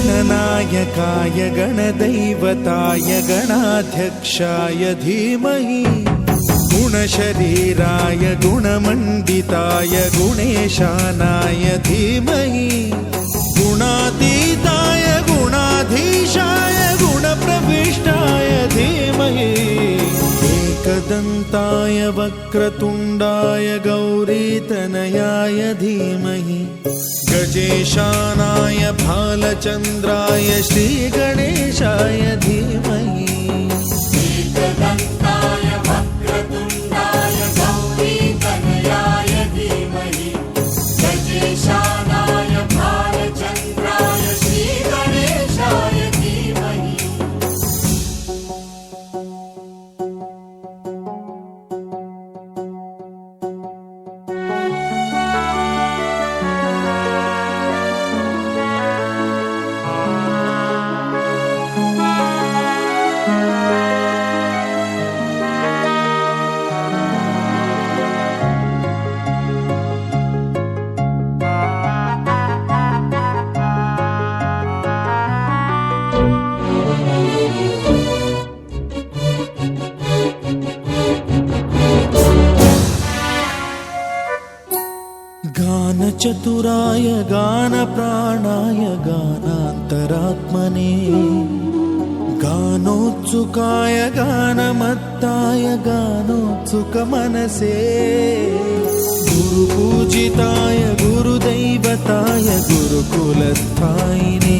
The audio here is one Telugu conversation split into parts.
गणनायकाय गणदैवताय गणाध्यक्षाय धीमहि गुणशरीराय गुणमण्डिताय गुणेशानाय धीमहि गुणातीताय गुणाधीशाय गुणप्रविष्टाय धीमहि एकदन्ताय वक्रतुण्डाय गौरीतनयाय धीमहि गजेशानाय भालचन्द्राय श्रीगणेशाय धीमहि एकदन्ताय वक्रतुण्डाय गौरीतनयाय धीमहि गजेशानाय भालचन्द्राय श्रीगणेशाय धीमहि गानचतुराय गानप्राणाय गानान्तरात्मने गानोत्सुकाय गानमत्ताय गानोत्सुकमनसे गुरुपूजिताय गुरुदैवताय गुरुकुलस्थायिने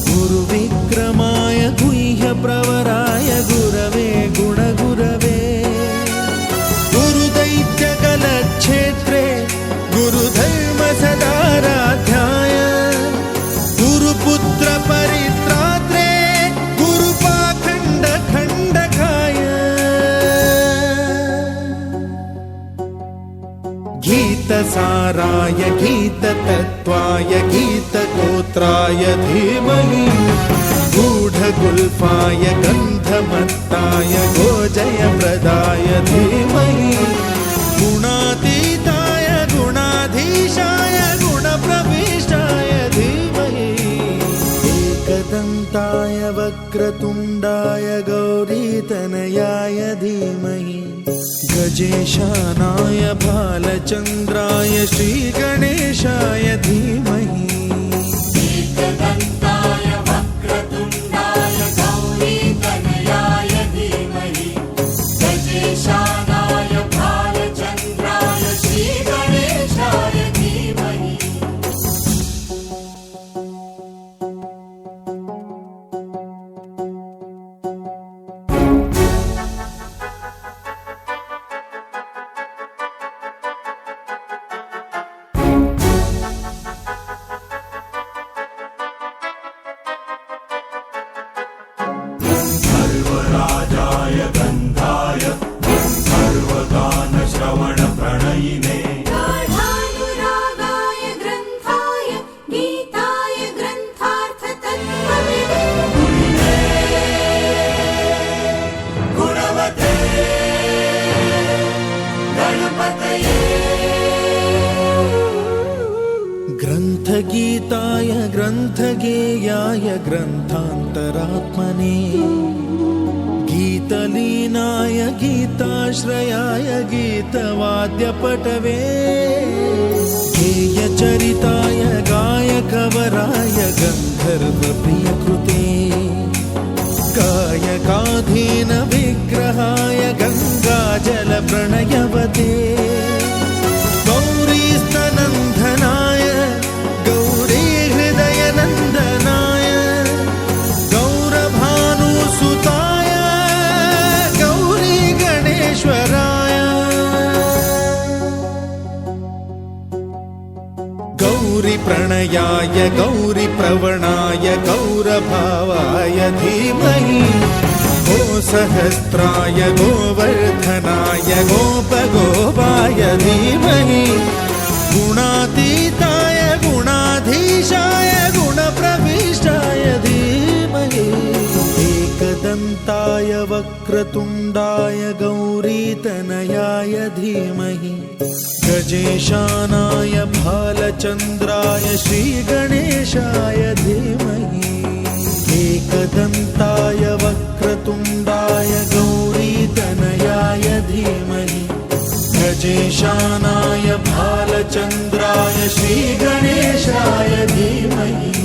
गुरुविक्रमाय गुह्यप्रवराय गुरवे गुणगुरवे गुरुदैत्यकलक्षेत्रे गुरुधर्मसदाराध्याय गुरुपुत्रपरित्रात्रे गुरुपाखण्डखण्डकाय गीतसाराय गीततत्त्वाय गीतगोत्राय धीमहि गूढगुल्फाय गन्धमत्ताय गोजयप्रदाय धीमहि गुणातीताय गुणाधीशाय गुणप्रविष्टाय धीमहि एकदन्ताय वक्रतुण्डाय गौरीतनयाय धीमहि गजेशानाय भालचन्द्राय श्रीगणेशाय धीमहि एकदन्ताय वक्रतुण्डाय गौरीतनयाय धीमहि गजेशानाय भालचन्द्राय श्रीगणेशाय धीमहि सर्वराजाय गन्धाय सर्वगानश्रवणप्रणयिने गाढानुरागाय ग्रन्थाय गीताय ग्रन्थार्थतत्त्वविदे गुणवते गणपतये ग्रन्थगीताय ग्रन्थगेयाय ग्रन्थान्तरात्मने गीतलीनाय गीताश्रयाय गीतवाद्यपटवे गेयचरिताय गायकवराय गन्धर्वप्रियकृते गायकाधीन विग्रहाय गङ्गाजलप्रणयवते गौरीस्तनन्दनाय गौरीहृदयनन्दनाय गौरभानुसुताय गौरी गणेश्वराय गौरीप्रणयाय गौरीप्रवणाय गौरभावाय धीमहि गोसहस्राय गोवर्धनाय गोपगोपाय गुणातीताय गुणाधीशाय गुणप्रविष्टाय धीमहि एकदन्ताय वक्रतुण्डाय गौरीतनयाय धीमहि गजेशानाय भालचन्द्राय श्रीगणेशाय धीमहि एकदन्ताय वक्रतुण्डाय गौरीतनयाय धीमहि गजेशानाय भालचन्द्राय श्रीगणेशाय धीमहि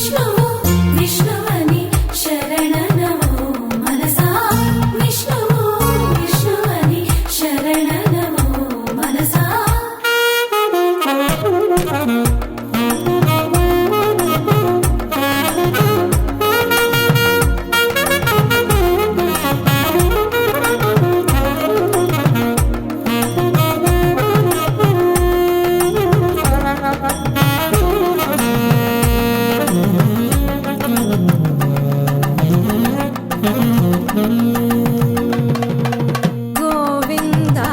విష్ణువు విష్ణువని శరణనవో మనసా విష్ణువు విష్ణువని శరణనవో మనసా గోవిందా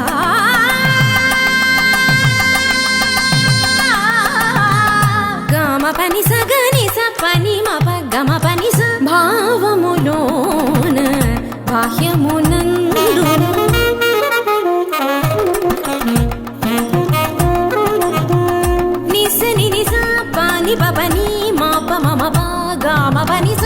గమ పని సగని సపని మప గమ పని స భావములోన బాహ్యమునందును నిసని నిస పాని పపని మాప మమ పా గమ పని స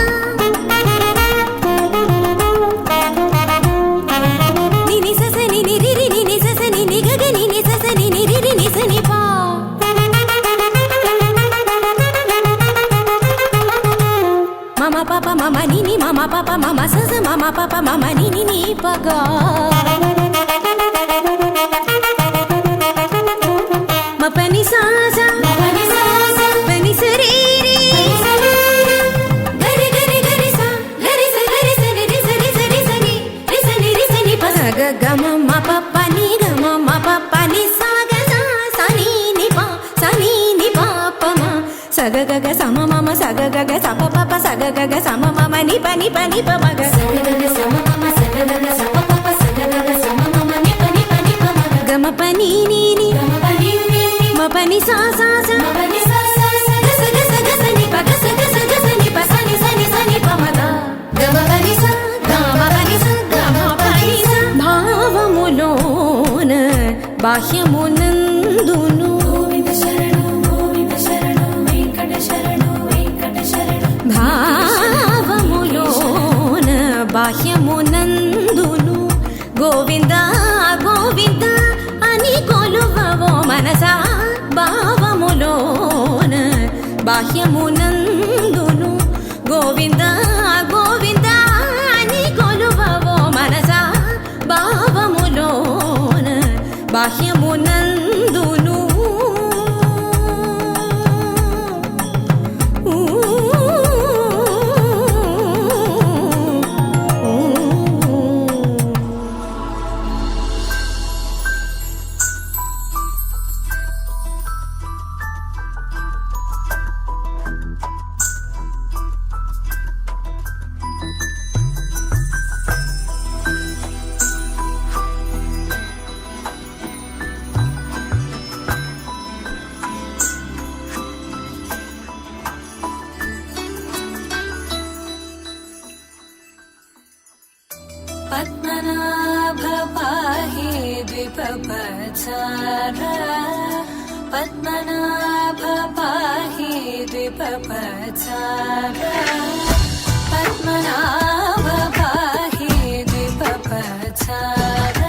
మమ పాప మమ నిని మమ పాప మమ సస మమ పాప మమ నిని నీ పగా మపని సాస పని సరీరి గరి గరి గరి సా గరి స గరి స రి స రి స రి స ని రి స ని రి స ని ప స గ గ మ మ ప ప ని గ మ మ ప ప ని సా గ సా స ని ని ప స ని ని ప ప మ స గ గ గ స మ మ మ స గ గ గ స ప ప ప స గ గ గ స మ మ మ ని ప ని ప ని ప మ గ స గ గ గ స మ మ మ స గ గ గ స ప ప ప స గ గ గ స మ మ మ ని ప ని ప ని ప మ గ గ మ ప ని ని ని గ మ ప ని ని మ ప ని సా సా స మ ప ని సా సా స గ స గ స గ స ని ప గ స గ స గ స ని ప స ని స ని స ని ప మ గ గ మ ప ని స గ మ ప ని స గ మ ప ని స భావములోన బాహ్యమునందును గోవింద శరణు వెంకట శరణు భావములోన బాహ్యమునందును గోవింద గోవింద అని కొలువవో మనసా భావములోన బాహ్యమునందును గోవింద గోవింద అని కొలువవో మనసా భావములోన బాహ్యమునందును పద్మనాభ పాహి ద్విపపచార పద్మనాభ పాహి ద్విపపచార పద్మనాభ పాహి ద్విపపచార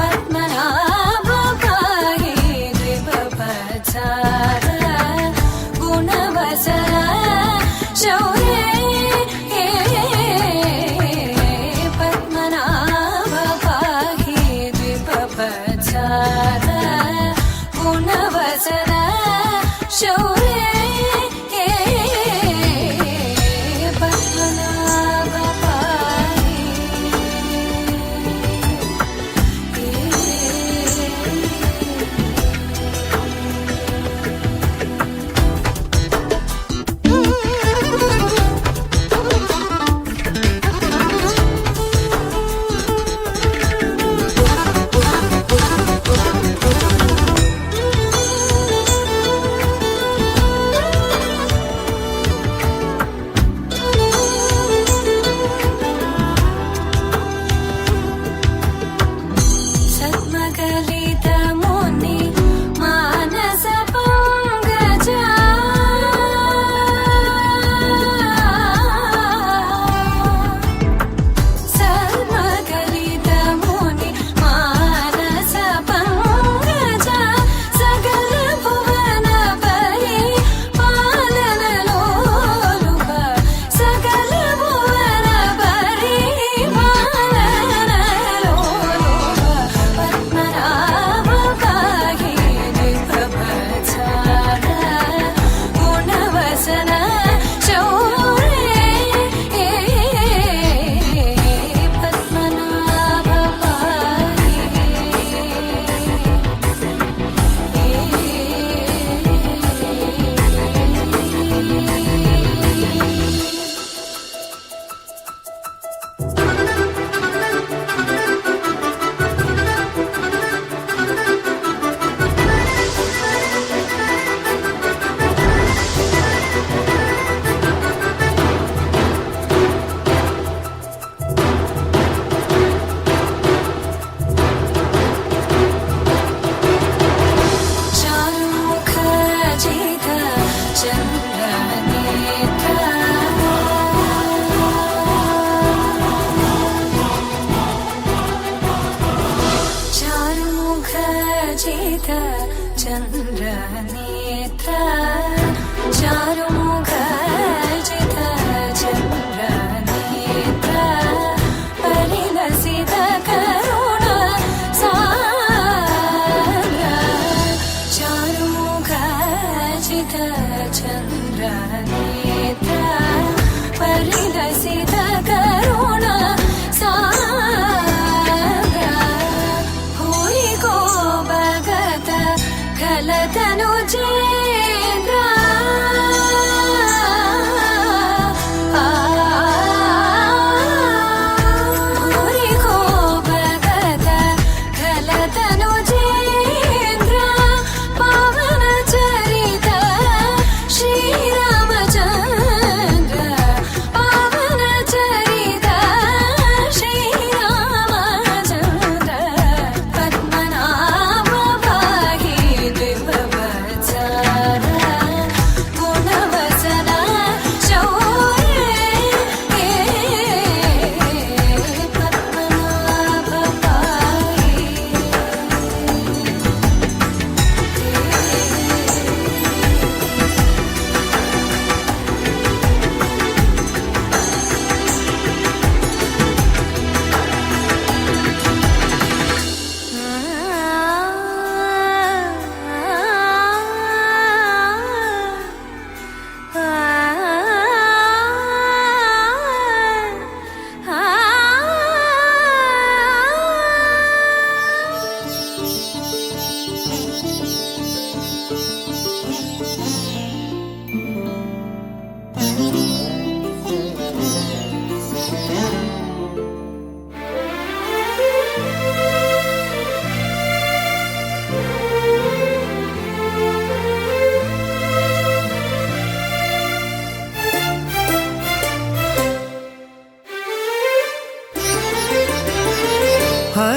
పద్మనాభ పాహి ద్విపపచార గుణవసర శౌర్య శౌర్య పద్మనాభ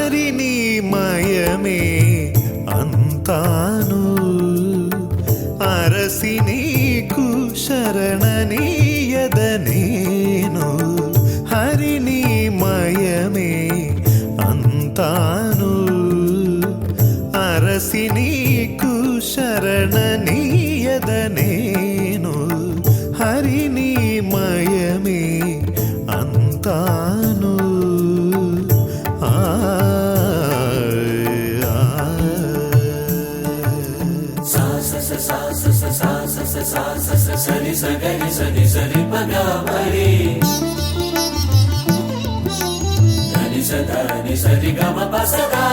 హరిని మయమే అంతాను అరసి నీకు శరణనీయదనేను హరిని మయమే అంతాను అరసి నీకు శరణనీయదనేను హరిని మయమే అంతాను సరి సగరి సరి సరి పగా మరి ధని సదని సరి గమ పసగా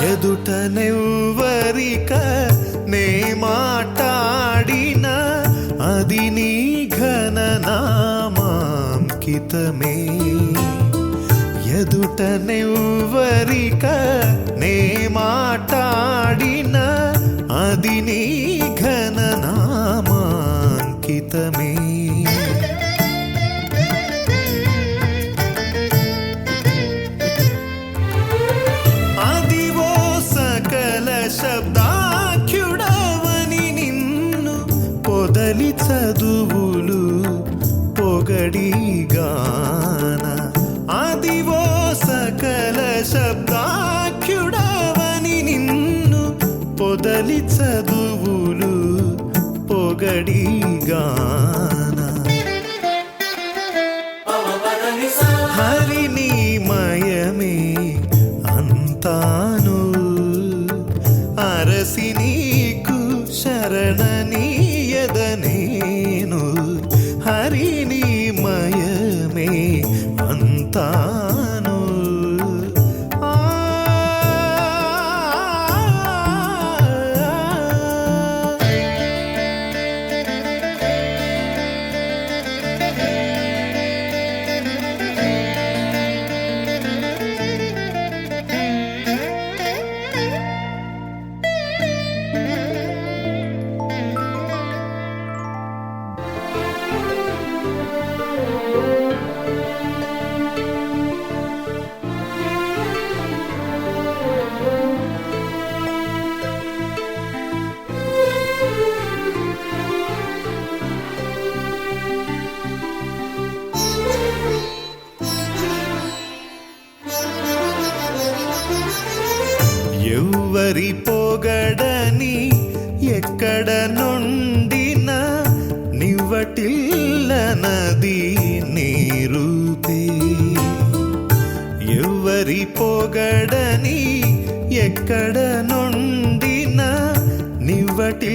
ఎదుట నెవ్వరిక నే మాట్లాడిన అది నీ ఘన నామాంకితమే ఎదుట నెవ్వరిక నే మాట్లాడిన అది నీ ఘన నామాంకితమే శబ్దాఖ్యుడవని నిన్ను పొదలి చదువులు పొగడిగాన ఆదివో సకల శబ్దాఖ్యుడవని నిన్ను పొదలి చదువులు పొగడిగాన హరిని మయమే అంతాను అరసి నీకు శరణనీయదనేను హరిని మయమే అంతాను ఎవ్వరి పొగడని ఎక్కడ నుండిన నివ్వటిల్లనది నీ రూపే ఎవ్వరి పొగడని ఎక్కడ నుండిన నివ్వటిల్లనది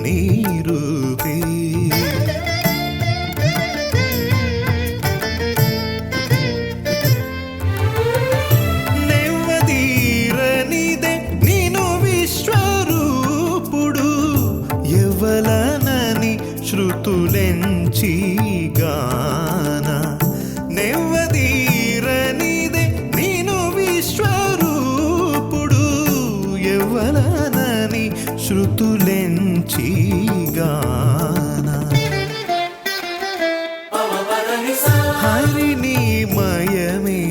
నీ రూపే శృతులెంచి గాన నెవ్వదీరనిదే నేను విశ్వరూపుడు ఎవ్వలనని శృతులెంచి గాన హరిని మయమే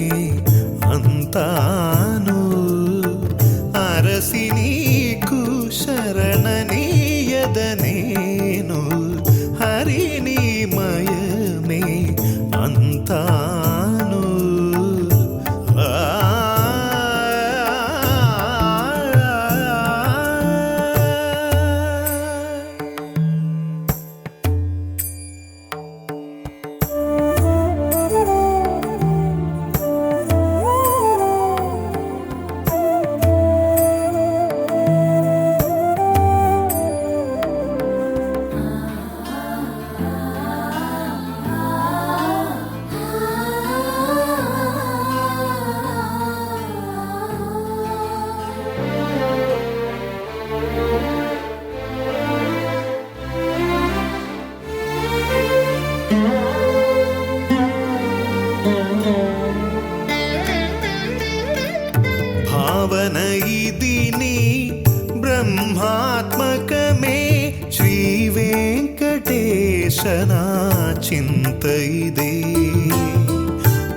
అంతాను అరసి నీకు శరణనీయదనేను హరిని మయమే అంతాను చింత ఇదే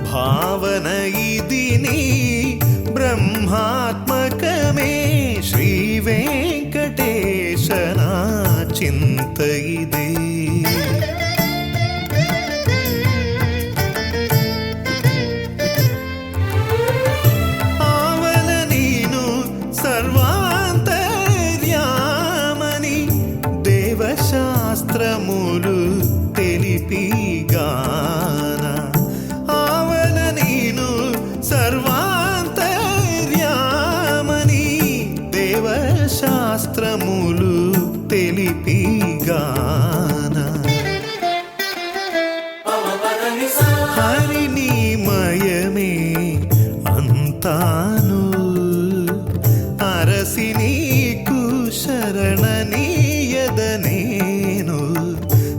భావన ఇది నీ బ్రహ్మాత్మకమే శ్రీ వెంకటేశ నా చింత ఇదే ఆవల నీను సర్వాంతర్యామని దేవశాస్త్రములు తెలిపిగాన ఆవల నీను సర్వాంతర్యామని దేవశాస్త్రములు తెలిపిగాన హరిని మయమే అంతాను అరసి నీకు శరణనీయదనేను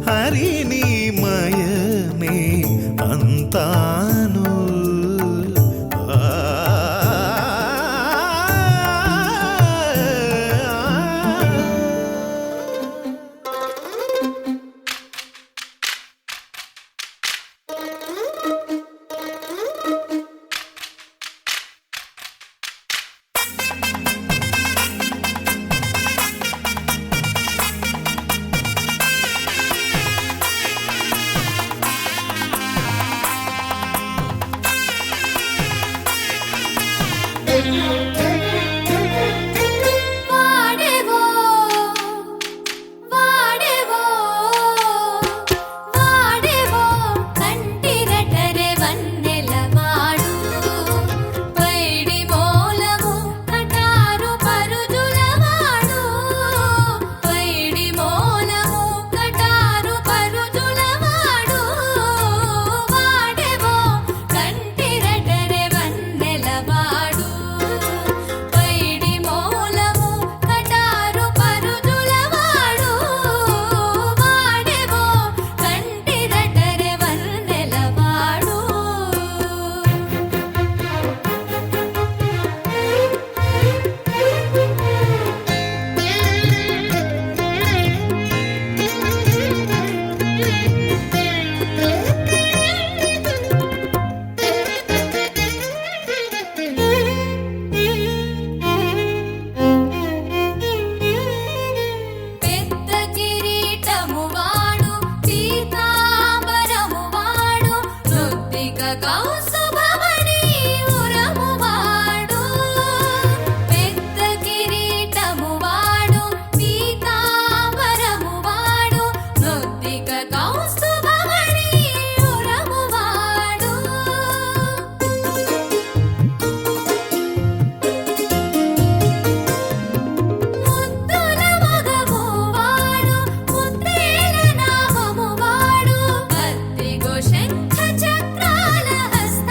హరిని మయమే అంతాను వాడేవో వాడేవో వాడేవో కంటిరటరే వన్నెలవాడు పైడి మూలము కటారు పరుజులవాడు పైడి మూలము కటారు పరుజులవాడు వాడేవో కంటిరటరే వన్నెలవాడు పైడి మూలము కటారు పరుజులవాడు వాడేవో కంటిరటరే వన్నెలవాడు పెద్ద కిరీటము వాడు పీతాంబరము వాడు నృత్తిక కౌస్తుభమణి ఉరము వాడు పెద్ద కిరీటము వాడు పీతాంబరము వాడు నృత్తిక కౌస్తుభమణి ఉరము వాడు ముద్దుల మగము వాడు ముద్రేల నామము వాడు కత్తిగో శంఖ చక్రాల హస్త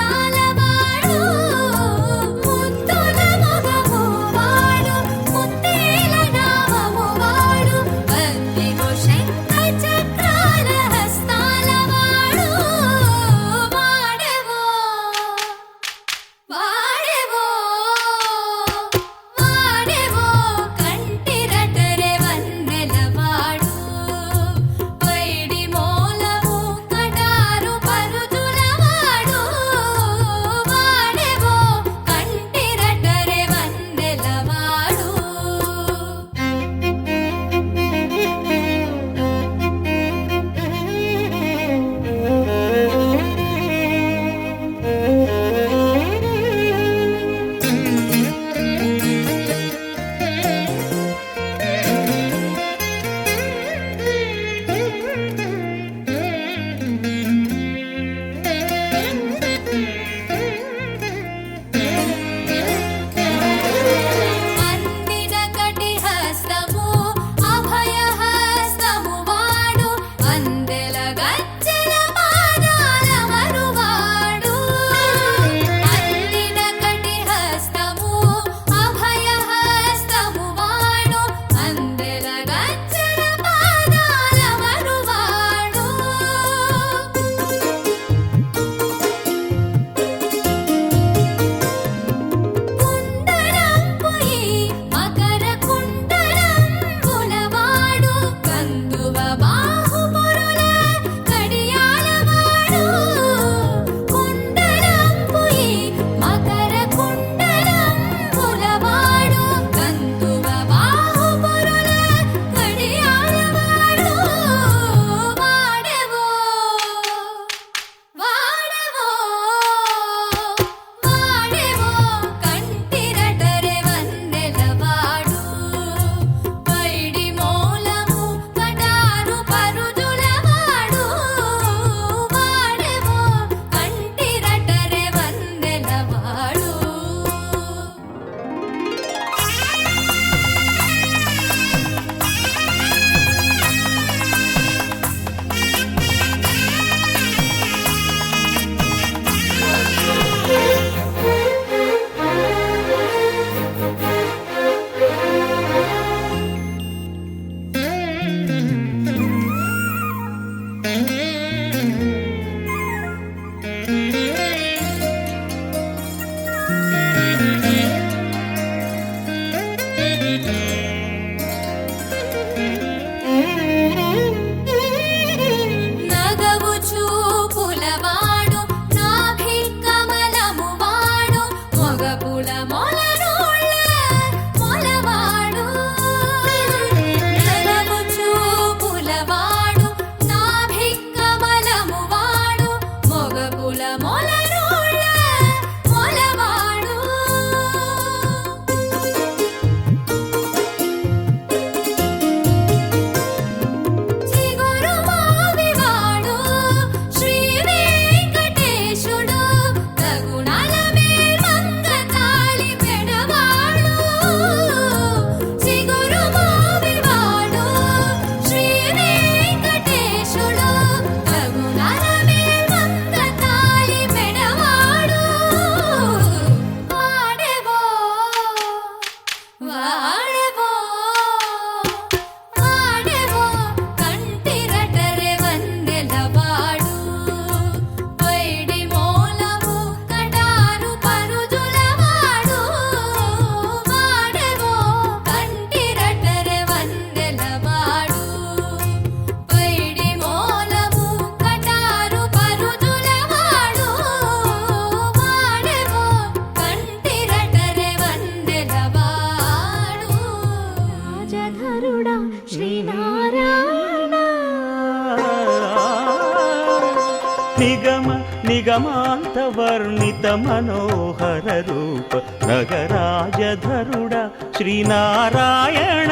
నిగమాంతవర్ణిత మనోహర రూప నగరాజధరుడ శ్రీనారాయణ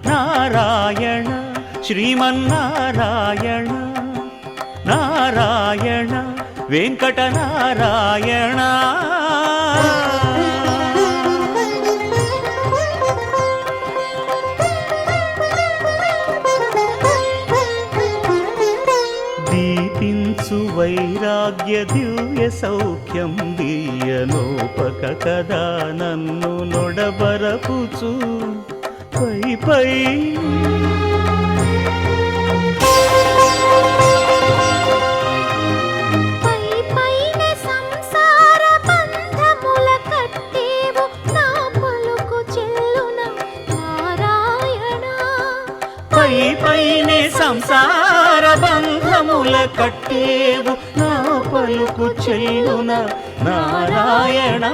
నారాయణ శ్రీమన్నారాయణ నారాయణ వెంకటనారాయణ దీపించు వైరాగ్య దివ్య సౌఖ్యం దీయనోపక కదా నన్ను నొడబరపుచు పై పై పైనే సంసార బంధముల కట్టేవు నా పలుకు చెల్లున నారాయణ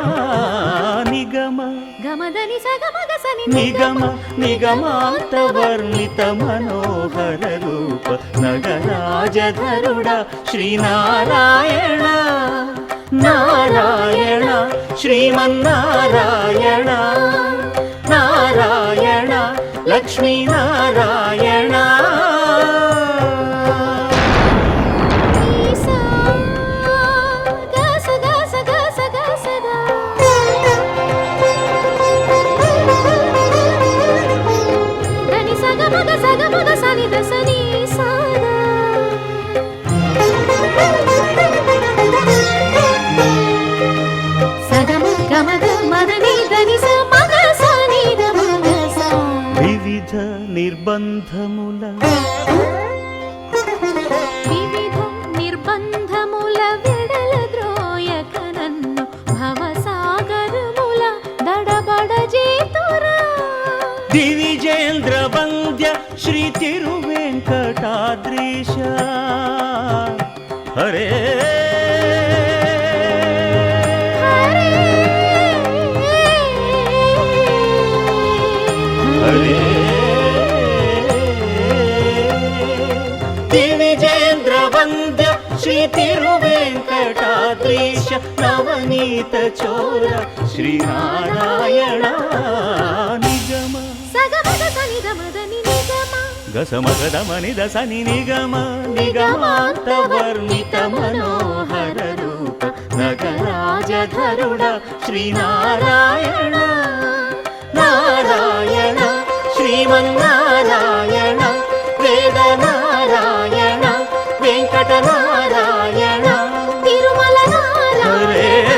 నిగమ గమదని సగమగసని నిగమ నిగమాంతవర్ణిత మనోహర రూప నగరాజధరుడ శ్రీనారాయణ నారాయణ శ్రీమన్నారాయణ నారాయణ లక్ష్మీనారాయణ వివిధ నిర్బంధముల వెడల ద్రోయక నన్ను భవసాగరముల దడబడ చేతురా దివిజేంద్ర వంద్య శ్రీ తిరువెంకటాద్రీశ హరే దివిజేంద్ర వంద్య శ్రీ తిరువెంకటాద్రీశ నవనీత చోర శ్రీనారాయణ నిగమ గసమగదమని దసని నిగమ నిగమాంతవర్ణిత మనోహర రూప నగరాజధరుడ శ్రీనారాయణ నారాయణ శ్రీమన్నారాయణ వేదనారాయణ వెంకటనారాయణ తిరుమల నారాయణ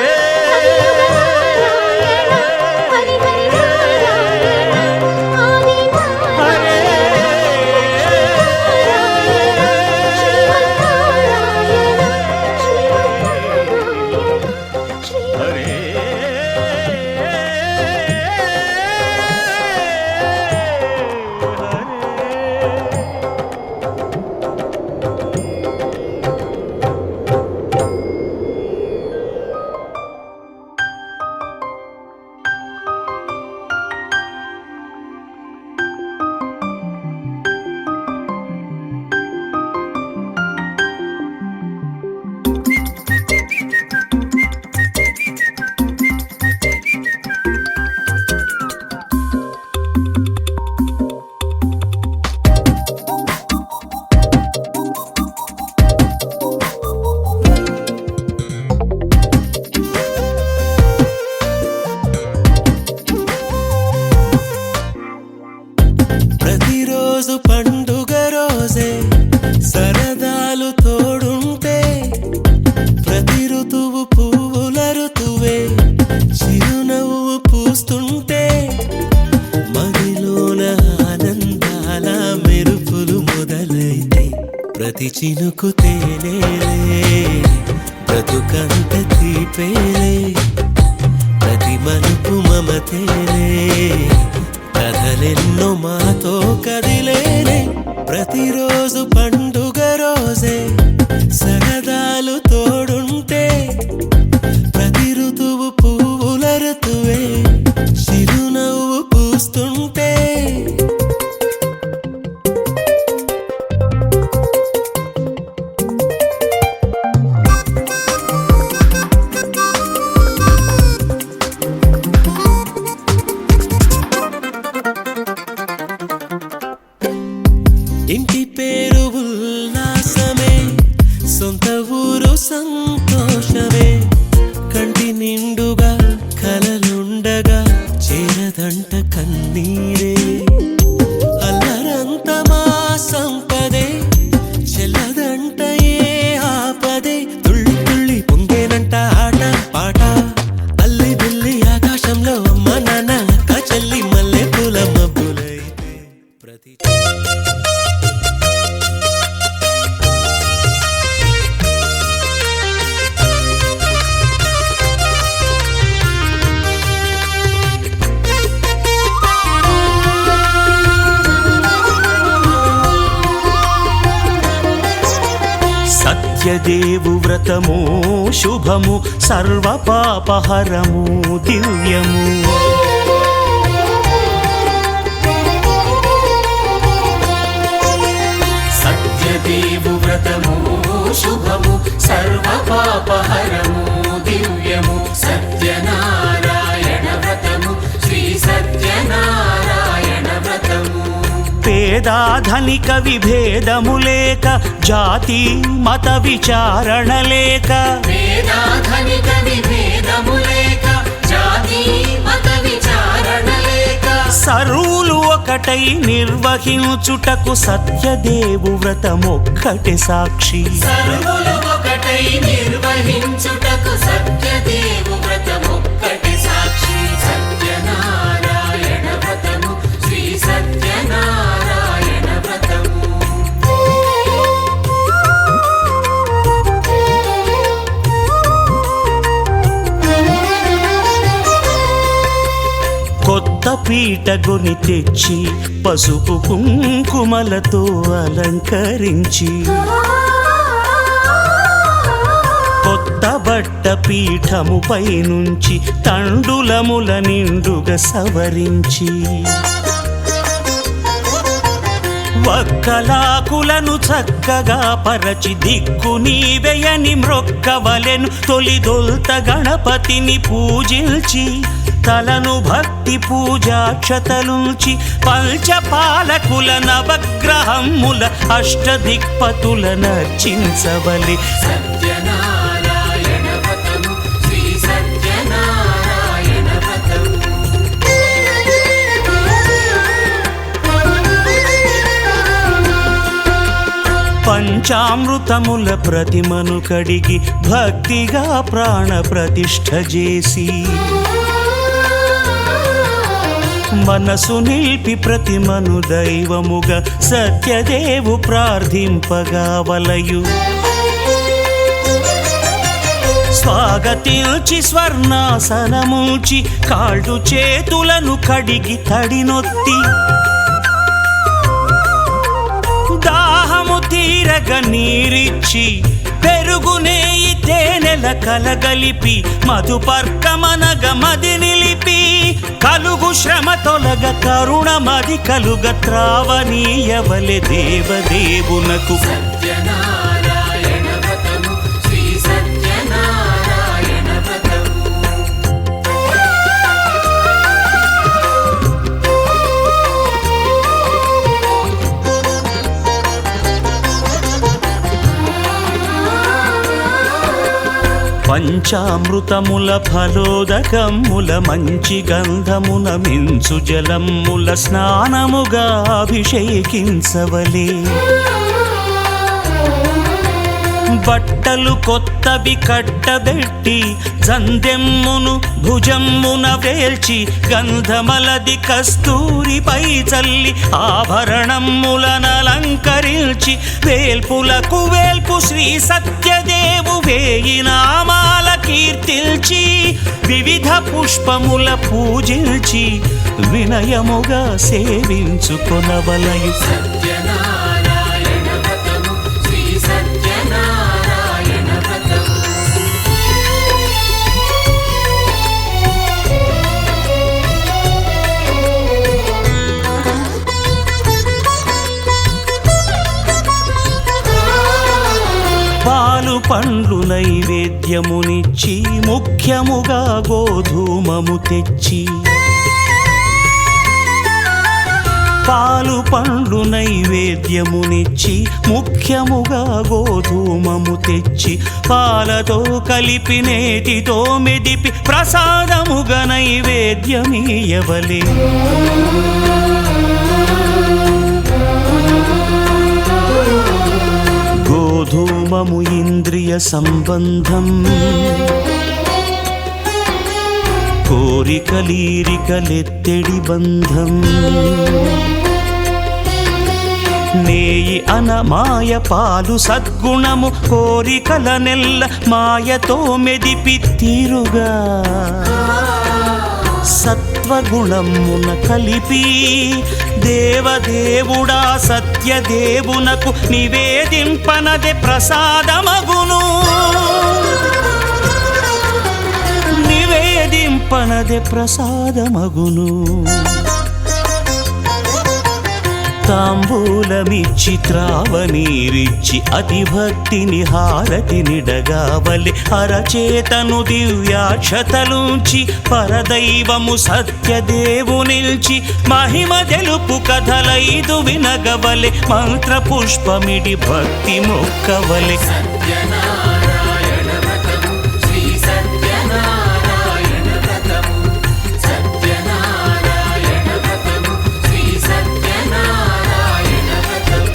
ప్రతిరోజు పండుగ రోజే సరదాలు తోడుంటే ప్రతి ఋతువు పువ్వుల ఋతువే చిరునవ్వు పూస్తుంటే మదిలోన ఆనందాల మెరుపులు మొదలైతే ప్రతి చినుకు తేనేలే బ్రతుకంత తీపేలే ప్రతి మలుపు మమతేలే కథలెన్నో మాతో కదిలేనే ప్రతిరోజు పండుగ రోజే సరదాలు తోడుంటే ప్రతి ఋతువు పువ్వుల ఋతువే చిరునవ్వు పూస్తుంటే ఊరు సంతోషమే కంటి నిండుగా కలలుండగా చేరదంట కన్నీరే అల్లరంత మా సంపదే చెల్లదంట ఏ ఆపదే తుళ్ళి తుళ్ళి పొంగేనంట ఆట పాట అల్లి బిల్లి ఆకాశంలో అమ్మ నాన్న అక్క చెల్లి మల్లె పూల మబ్బులైతే ప్రతి సత్యదేవు వ్రతము శుభము సర్వ పాపహరము దివ్యము సత్యదేవు వ్రతము శుభము సర్వ పాపహరము దివ్యము సత్యనారాయణ వ్రతము శ్రీ సత్యనారాయణ వ్రతము పేదాధనిక విభేదము లేక జాతి మత విచారణ లేక వేదాధనిక విభేదము లేక జాతి మత విచారణ లేక సర్వులు ఒకటై నిర్వహించుటకు సత్యదేవు వ్రతమొక్కటి సాక్షి సర్వులు ఒకటై నిర్వహించుటకు సత్యదేవు వ్రతమొక్కటి సాక్షి సత్యనారాయణ వ్రతము శ్రీ సత్యనారాయణ వ్రతము కొత్త పీటగొని తెచ్చి పసుపు కుంకుమలతో అలంకరించి కొత్త బట్ట పీఠముపై నుంచి తండులముల నిండుగా సవరించి వక్కలాకులను చక్కగా పరచి దిక్కు నీవెయని మ్రొక్కవలెను తొలిదొల్త గణపతిని పూజించి తలను భక్తి పూజాక్షతలుంచి పంచపాలకుల నవగ్రహముల అష్టదిక్పతుల నర్చించవలి సత్యనారాయణ వ్రతము శ్రీ సత్యనారాయణ వ్రతము పంచామృతముల ప్రతిమను కడిగి భక్తిగా ప్రాణ ప్రతిష్ఠ చేసి మనసు నిలిపి ప్రతిమను దైవముగా సత్యదేవు ప్రార్థింపగా వలయు స్వాగతించి స్వర్ణాసనముంచి కాళ్ళు చేతులను కడిగి తడినొత్తి దాహము తీరగ నీరిచ్చి పెరుగు నేయి తేనెల కలగలిపి మధుపర్కమనగ మది నిలిపి కలుగు శ్రమ తొలగ కరుణ మది కలుగ త్రావనీయవలె దేవదేవునకు సత్యనారాయణ వ్రతము శ్రీ సత్యనారాయణ వ్రతము పంచామృతముల ఫలోదకముల మంచి గంధమున మించు జలముల స్నానముగా అభిషేకించవలే బట్టలు కొత్తవి కట్టబెట్టి జందెమ్మును భుజమ్మున వేల్చి గంధమలది కస్తూరిపై చల్లి ఆభరణములనలంకరించి వేల్పులకు వేల్పు శ్రీ సత్యదేవు వేయి నామాల కీర్తిల్చి వివిధ పుష్పముల పూజించి వినయముగా సేవించుకొనవలయు సత్యనారాయణ వ్రతము శ్రీ సత్యనారాయణ వ్రతము పాలు పండ్లు నైవేద్యమునిచ్చి ముఖ్యముగా గోధూమము తెచ్చి పాలు పండ్లు నైవేద్యమునిచ్చి ముఖ్యముగా గోధూమము తెచ్చి పాలతో కలిపి నేతితో మెదిపి ప్రసాదముగా నైవేద్యమీయవలే. గోధూమము ఇంద్రియ సంబంధం, కోరికలీరికలెత్తెడి బంధం. నేయి అనమాయ పాలు సద్గుణము, కోరికల నెల్ల మాయతో మెదిపి తీరుగా సత్వగుణమున కలిపి దేవదేవుడా సత్యదేవునకు నివేదింపనదే ప్రసాదమగును. నివేదింపనదే ప్రసాదమగును. తాంబూలమిచ్చి త్రావనీరిచ్చి అతిభక్తిని హారతినిడగావలె. అరచేతను దివ్యాక్షతలుంచి పరదైవము సత్యదేవునిల్చి మహిమ తెలుపు కథలైదు వినగవలె. మంత్ర పుష్పమిడి భక్తి మొక్కవలె. సత్యనారాయణ వ్రతము శ్రీ సత్యనారాయణ వ్రతము సత్యనారాయణ వ్రతము శ్రీ సత్యనారాయణ వ్రతము.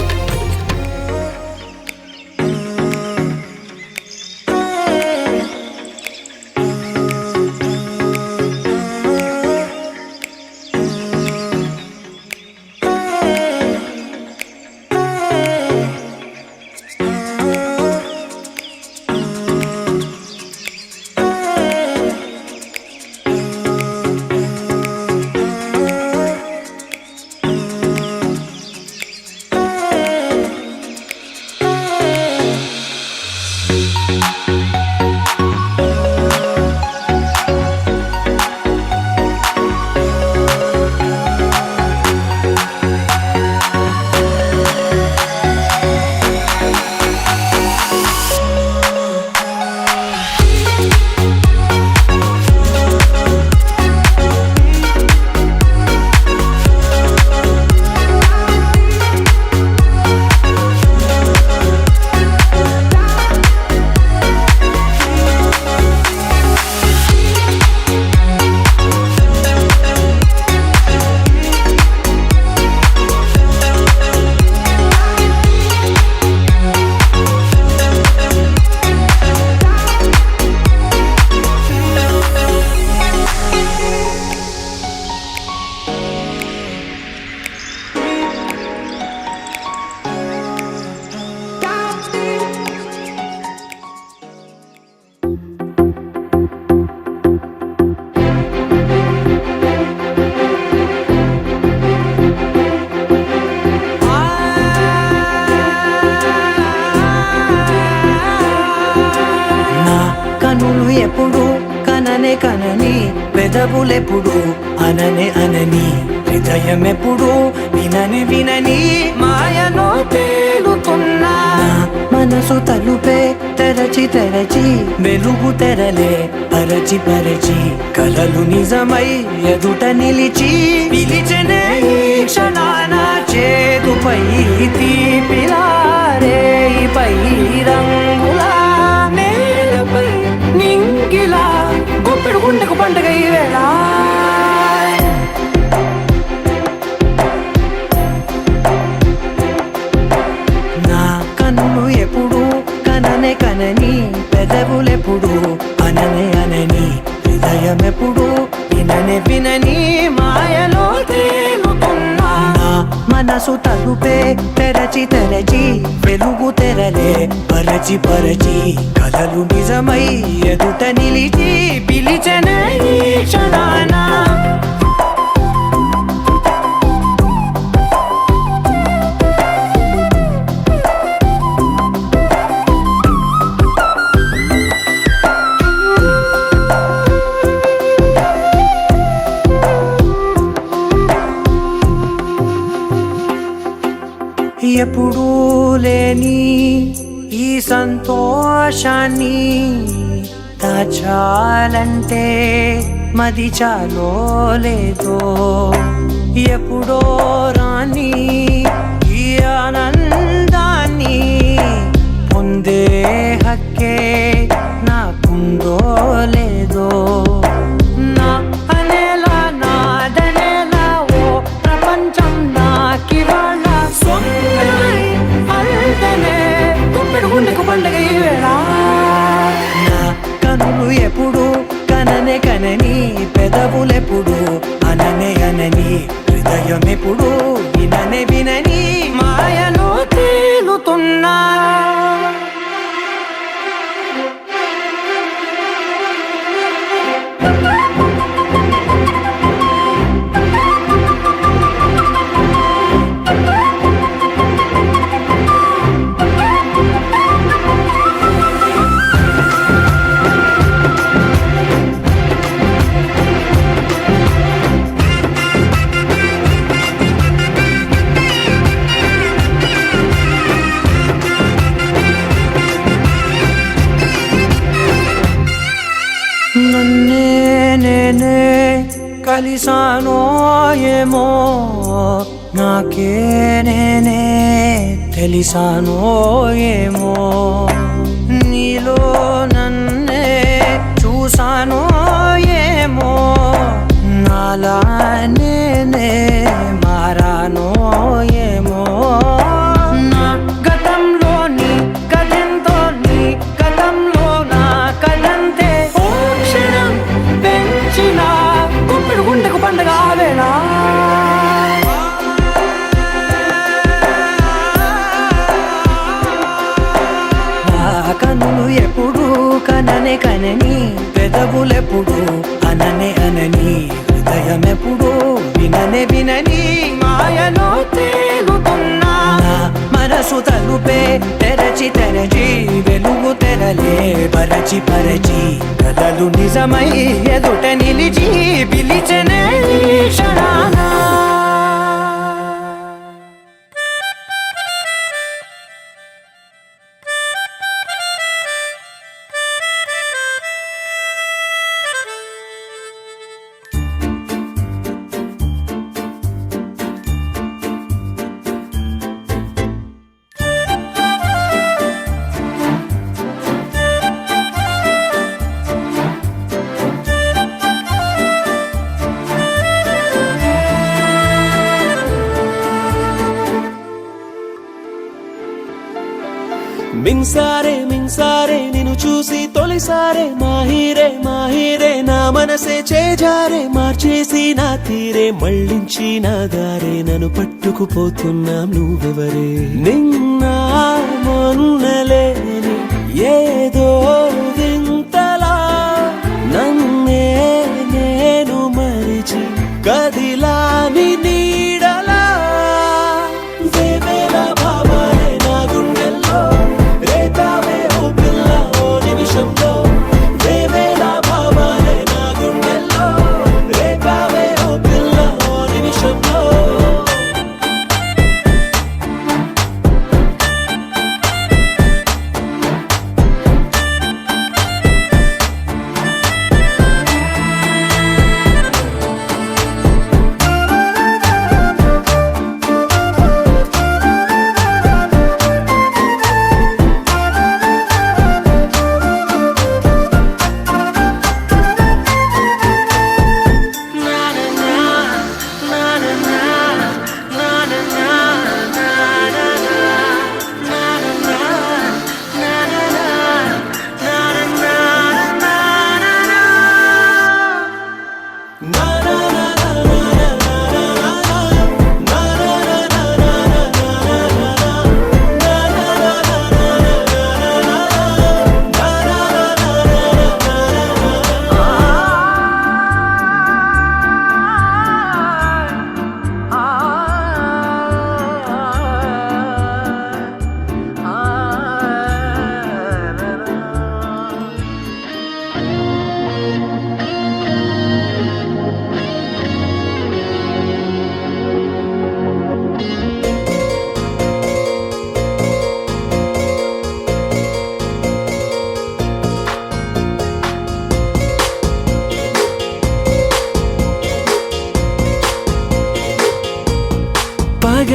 ఎప్పుడు కననే కనని, పెదవులెప్పుడు అననే అనని, హృదయం ఎప్పుడు వినని వినని మాయలో తేలుతున్నా. మనసు తలుపే తెరచి తెరచి వెలుగు తెరలే పరచి పరచి కలలు నిజమై ఎదుట నిలిచి పిలిచెనే ఈ క్షణాన చేతుపై తీపిలారే పై రంగులా నేలపై నింగిలా గుప్పెడు గుండెకు పండుగ ఈ వేళ. నా కన్ను ఎప్పుడు కననే కనని, పెదవులెప్పుడు అననే అనని, హృదయం ఎప్పుడు విననే వినని మాయలో తేలుతున్నా. నా మనసు తలుపే తెరచి తెరచి వెలుగు తెరలే పరచి పరచి కలలు నిజమై ఎదుట నిలిచి పిలిచెనే ఈ క్షణాన. ఎప్పుడూ లేని ఈ సంతోషాన్ని దాచాలంటే మది చాలో లేదో, ఎప్పుడో రాని ఆనందాన్ని ఈ ఆనందాన్ని పొందే హక్కే నాకుందో లేదో నా అనేలా నాదనేలా ఓ ప్రపంచం నాకివాళ సొంతమై అల్దనే గుప్పెడు గుండెకు పండగ ఈ వేళ నా కనులు ఎప్పుడు కననే కనని పెదవులెప్పుడు అననే అనని హృదయం ఎప్పుడు విననే వినని మాయలో తేలుతున్నా నన్నే నేనే కలిసానో ఏమో నాకే నేనే తెలిసానో ఏమో నీలో నన్నే చూసానో ఏమో నాలా నేనే మారానో ఏమో నా గతంలోని కథంతో నీ గతంలో నా కథంతే ఓ క్షణం పెంచిన గుప్పెడు గుండెకు పండగ ఆవేళ నా కనులు ఎప్పుడు కననే కనని పెదవులెప్పుడు అననే అనని హృదయం ఎప్పుడు విననే వినని మాయలో తేలుతున్నా నా మనసు తలుపే తెరచి తెరచి వెలుగు తెరలే పరచి పరచి కలలు నిజమై ఎదుట నిలిచి పిలిచనే ఈ క్షణాన మిన్సారే నిన్ను చూసి తొలిసారే మాహిరే మాహిరే నా మనసే చేజారే మార్చేసి నా తీరే మళ్ళించి నా దారే నన్ను పట్టుకుపోతున్నా నువ్వెవరే నిన్న మొన్నలేని ఏదో వింతలా నన్నే నేను మరిచి కదిలాని నీడలా వేవేల భావాలే నా గుండెల్లో రేతావే ఓ పిల్ల ఓ నిమిషంలో వేవేల భావాలే నా గుండెల్లో రేతావే ఓ పిల్ల ఓ నిమిషంలో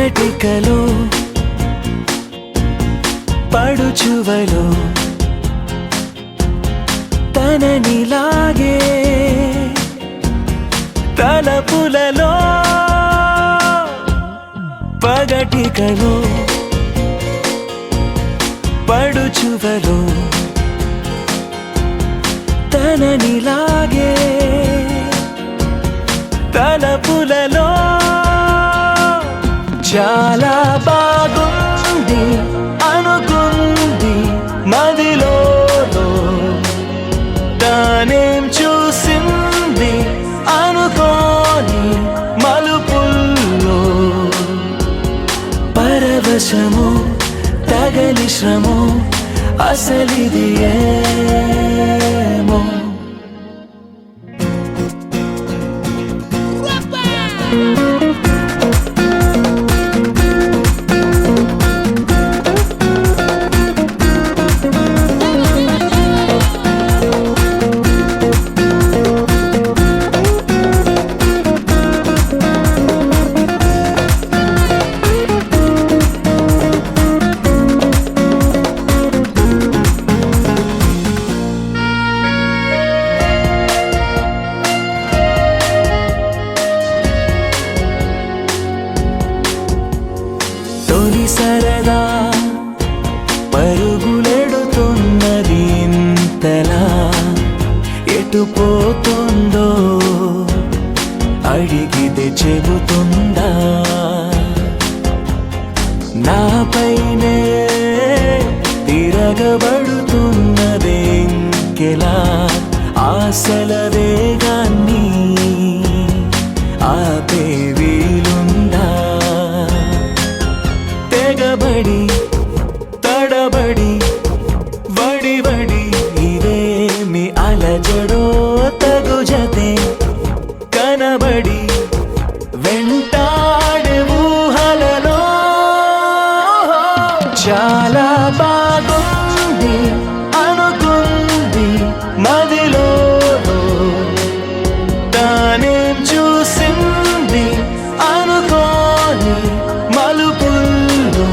పగటికలో పడుచువలో తననిలాగే తలపులలో పగటికలో పడుచువలో తననిలాగే తలపులలో చాలా బాగుంది అనుకుంది మదిలో తానేం చూసింది అనుకోని మలుపుల్లో పరవశము తగలి శ్రమో అసలిది ఏమో తొలి సరదా పరుగులెడుతున్నది ఇంతలా ఎటు పోతుందో అడిగితే చెబుతుందా నాపైనే తిరగబడుతున్నదే ఇంకెలా ఆశల వేగాన్ని ఆపే వీలుందా తెగబడి తడబడి వడి వడి ఇదేమి అలజడో తగు జతే కనబడి వెంటాడే ఊహలలో చాలా బాగుంది అనుకుంది మదిలో తానేం చూసింది అనుకోని మలుపుల్లో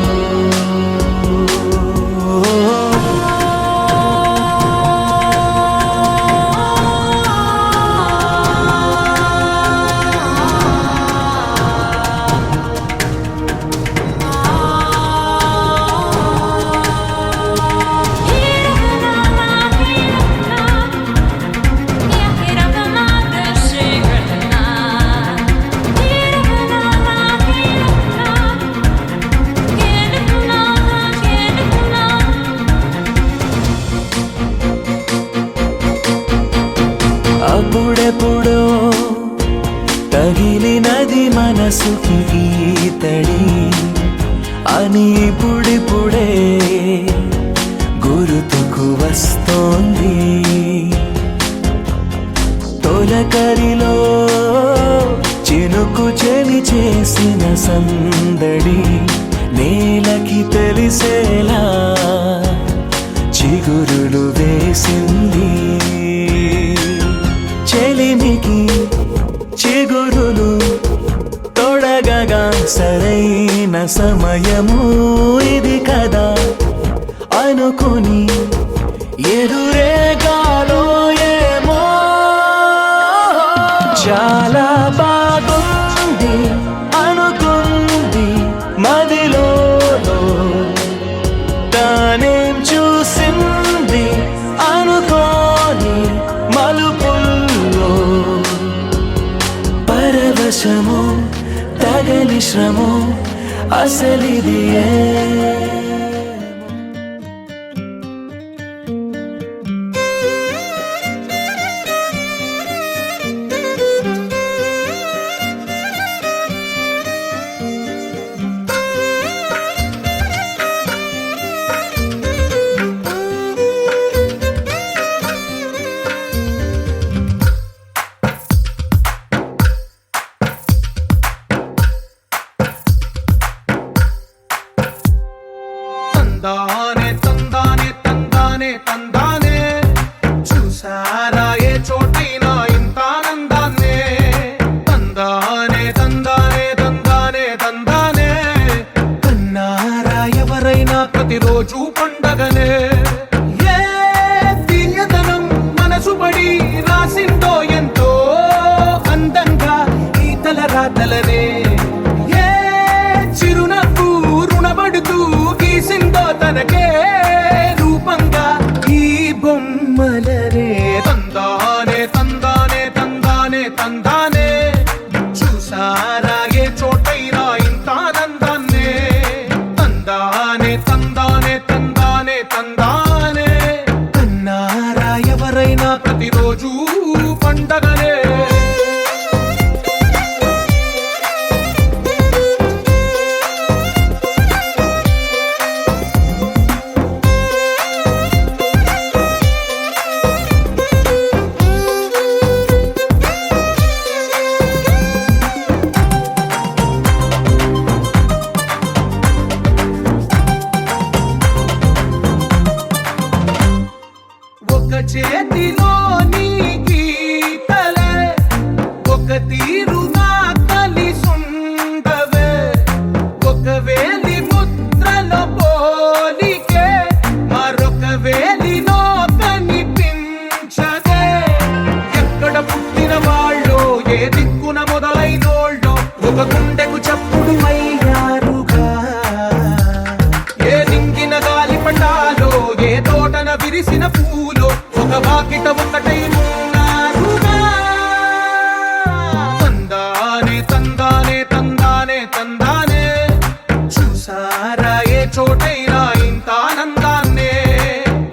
అప్పుడెప్పుడో తగిలినది మనసుకి ఈతడి అని ఇప్పుడిప్పుడే గుర్తుకు వస్తోంది తొలకరిలో చినుకు చెలి చేసిన సందడి నేలకి తెలిసేలా చిగురులు వేసింది చెలిమికి చిగురులు తొడగగా సరైన సమయము ఇది కదా అనుకుని ఎదురేగాలో ఏమో చాలా బాగుంది అనుకుంది మదిలో తానేం చూసింది అనుకోని మలుపుల్లో పరవశము తగలి శ్రమో అసలిది తందానే తందానే తందానే తందానే చూసారా ఏ చోటైనా ఇంత ఆనందాన్నే తందానే తందానే తందానే తందానే ఎవరైనా ప్రతిరోజు పండగనే ఒక చేతిలో నీ గీతలే ఒక తీరుగా కలిసుండవే ఒక వేలి ముద్రలో పోలికే మరొక వేలిలో కనిపించదే ఎక్కడ పుట్టిన వాళ్ళో ఏ దిక్కున మొదలైనోళ్ళో ఒక గుండెకు చప్పుడు అయ్యారుగా ఏ దింగిన గాలి పటాలో ఏ తోటన విరిసిన పూలో ఒక వాకిట ఒకటై ఉన్నారుగా తందానే తందానే తందానే తందానే చూసారా ఏ చోటైనా ఇంత ఆనందాన్నే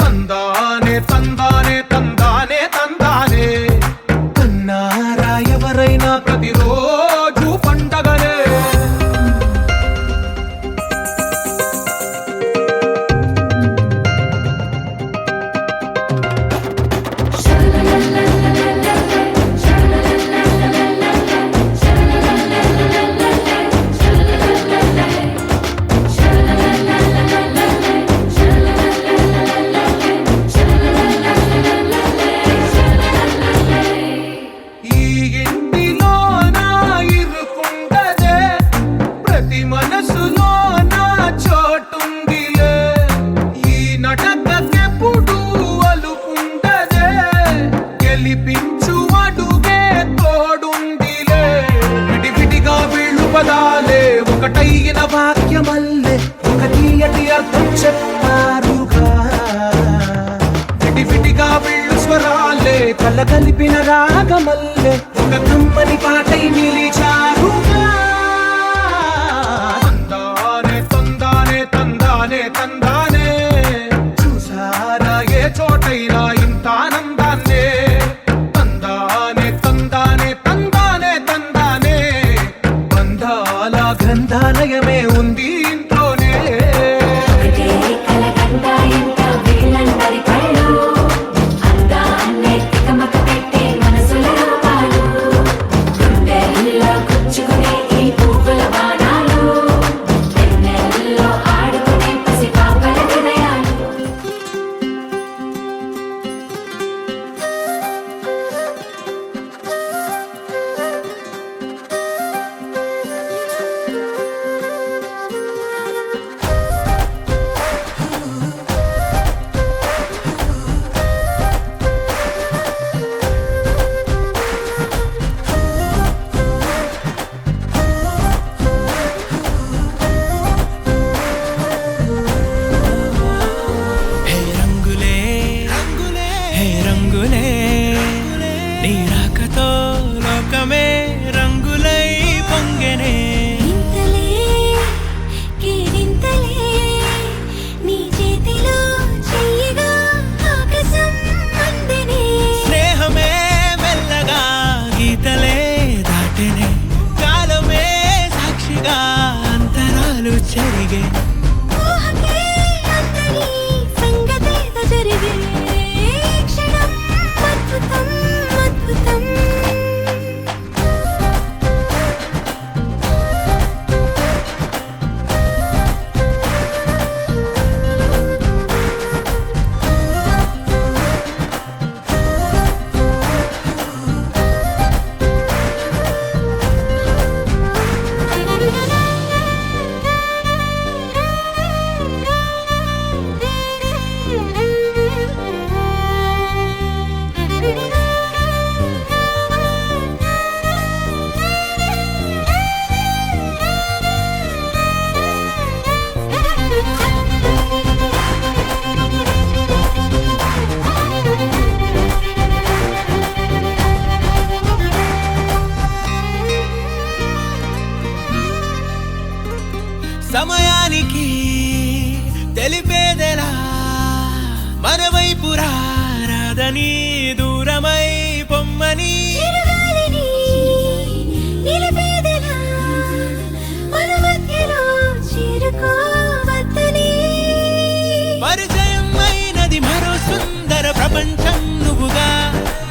తందానే తందానే తందానే తందానే అన్నారా ఎవరైనా ప్రతిరోజు పండగనే ఈ ఇంటిలో నా ఇరుకుండదే ప్రతి మనసులో నా చోటుందిలే ఈ నటకెప్పుడు అలుకుండదే గెలిపించు అడుగే తోడుందిలే విడివిడిగా వీళ్ళు పదాలే ఒకటైన వాక్యమల్లే ఒక తీయటి అర్థం చెప్పారుగా విడివిడిగా వీళ్ళు స్వరాలే కల కలిపిన రాగమల్లే ఒక కమ్మని పాటై నిలిచారుగా తందానే తందానే తందానే తందానే చూసారా ఏ చోటైనా ఇంత ఆనందాన్నే తందానే తందానే తందానే తందానే బంధాల గ్రంథాలయమే ఉంది ఇంట్లోనే ఒకటే కలకండ ఇంట వీళ్ళందరి కళ్ళు అందాన్నే తికమక పెట్టే మనసుల రూపాలు గుండెల్లో గుచ్చుకునే ఈ పువ్వుల బాణాలు వెన్నెల్లో ఆడుకునే పసిపాపల హృదయాలు హే రంగులే హే రంగులే నీ రాకతో లోకమే రంగులై పొంగెనే ఇంతలే కేరింతలే నీ చేతిలో చెయ్యగా ఆకాశం అందనే స్నేహమే మెల్లగా గీతలే దాటెనే కాలమే సాక్షిగా అంతరాలు చెరిగే ఊహకే అంతని సంగతేదో జరిగే క్షణం అద్భుతం అద్భుతం దూరమై పొమ్మని చిరుగాలిని నిలిపేదెలా మన మధ్యలో చేరుకోవద్దని పరిచయం అయినది మరో సుందర ప్రపంచం నువ్వుగా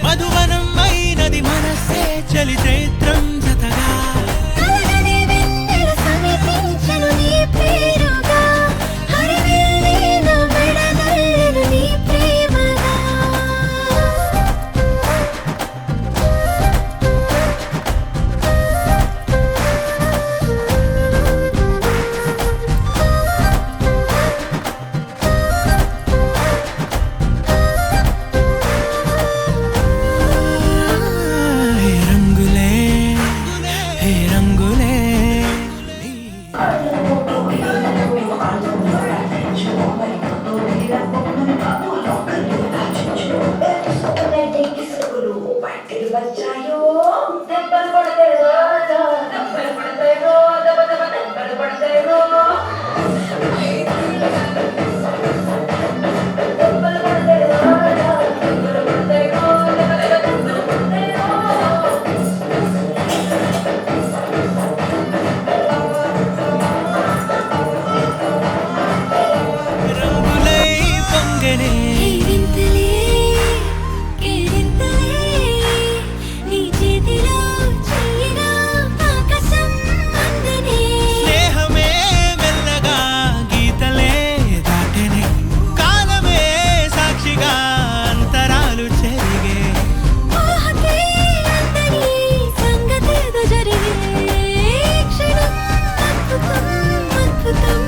మధువనం అయినది మనస్సే చలి చైత్రం జతగా కలగని వెన్నెల సమీపించను నీ పేరుగా హరివెల్లి నా మెడదల్లెను నీ ప్రేమగా హే రంగులే హే రంగులే రంగులై పొంగనే వింతలే కేరింతలే నీ చేతిలో చెయ్యగా ఆకాశం అందనే స్నేహమే మెల్లగా గీతలే దాటెనే కాలమే సాక్షిగా అంతరాలు చెరిగే ఊహకే అందని సంగతేదో జరిగే క్షణం అద్భుతం అద్భుతం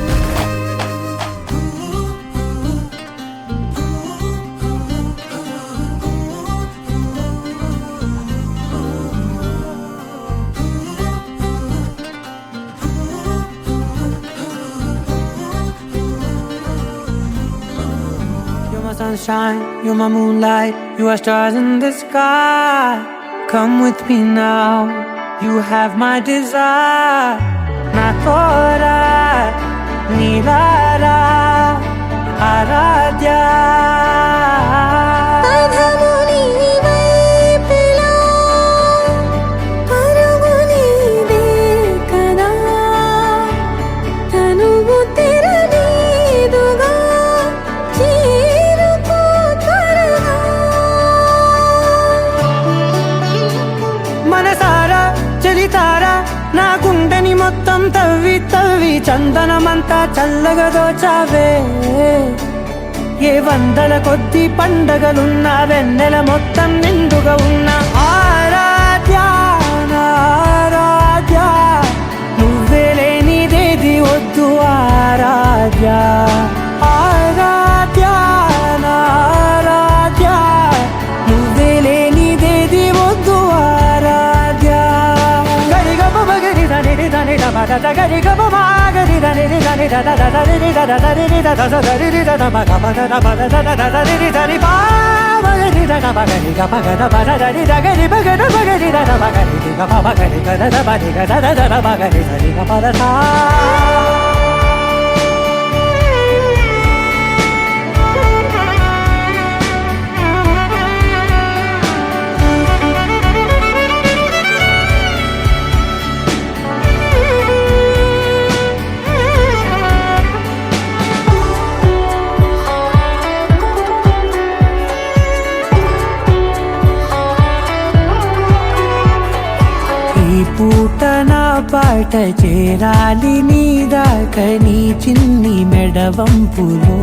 You're my sunshine, you're my moonlight, you are stars in the sky. Come with me now, you have my desire. Na tora, nilara, aradya. పదము నీ వైపులా పరుగు నీదే కదా తనువు తెరనీదుగా చేరుకో త్వరగా మనసారా చలితారా నా గుండెని మొత్తం తవ్వి తవ్వి చందనమంతా చల్లగా దోచావే ఏ వందల కొద్ది పండగలున్నా వెన్నెల మొత్తం నిండుగా ఉన్న ఆరాధ్య నా ఆరాధ్య నువ్వే లేనిదేది వద్దు ఆరాధ్య ఆరాధ్య నా ఆరాధ్య నువ్వే లేనిదేది వద్దు ఆరాధ్య గరిగ బగరి దని దని డమద గరిగ బగరి దని దని దద దరి దద దరి దద దరి దద మగ మగ దద దద దరి దని బాగరి దద బగరి గ బగద బద దరి దగరి బగద బగరి దద బగరి గ బగరి గద దద బగరి గద దద బగరి దరి గ బద సా ఈ పూట నా పాట చేరాలి నీ దాకా నీ చిన్ని మెడవంపులో